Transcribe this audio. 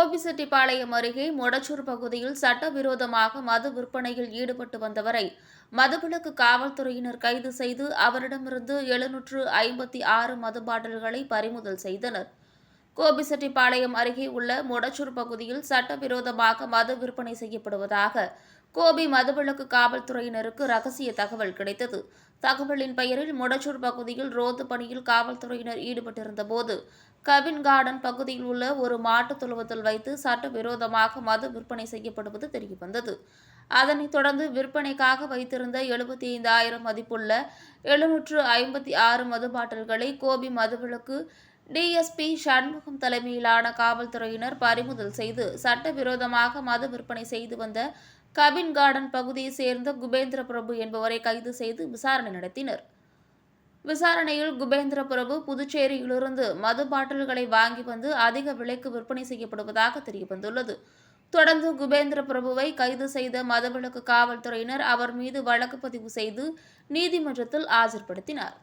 கோபிசெட்டிப்பாளையம் அருகே மொடச்சூர் பகுதியில் சட்டவிரோதமாக மது விற்பனையில் ஈடுபட்டு வந்தவரை மதுவிலக்கு காவல்துறையினர் கைது செய்து அவரிடமிருந்து 756 மது பாட்டில்களை பறிமுதல் செய்தனர். கோபிசெட்டிப்பாளையம் அருகே உள்ள மொடச்சூர் பகுதியில் சட்டவிரோதமாக மது விற்பனை செய்யப்படுவதாக கோபி மதுவிலக்கு காவல்துறையினருக்கு ரகசிய தகவல் கிடைத்தது. தகவலின் பெயரில் மொடச்சூர் பகுதியில் ரோந்து பணியில் காவல்துறையினர் ஈடுபட்டிருந்தபோது கவின் கார்டன் பகுதியில் உள்ள ஒரு மாட்டுத் தொழுவத்தில் வைத்து சட்டவிரோதமாக மது விற்பனை செய்யப்படுவது தெரியவந்தது. அதனைத் தொடர்ந்து விற்பனைக்காக வைத்திருந்த 75,000 மதிப்புள்ள 756 மது பாட்டில்களை கோபி மதுவிலக்கு டிஎஸ்பி சண்முகம் தலைமையிலான காவல்துறையினர் பறிமுதல் செய்து சட்டவிரோதமாக மது விற்பனை செய்து வந்த கவின் கார்டன் பகுதியைச் சேர்ந்த குபேந்திர பிரபு என்பவரை கைது செய்து விசாரணை நடத்தினர். விசாரணையில் குபேந்திர பிரபு புதுச்சேரியிலிருந்து மது பாட்டில்களை வாங்கி வந்து அதிக விலைக்கு விற்பனை செய்யப்படுவதாக தெரியவந்துள்ளது. தொடர்ந்து குபேந்திர பிரபுவை கைது செய்த மதுவிலக்கு காவல்துறையினர் அவர் மீது வழக்கு பதிவு செய்து நீதிமன்றத்தில் ஆஜர்படுத்தினர்.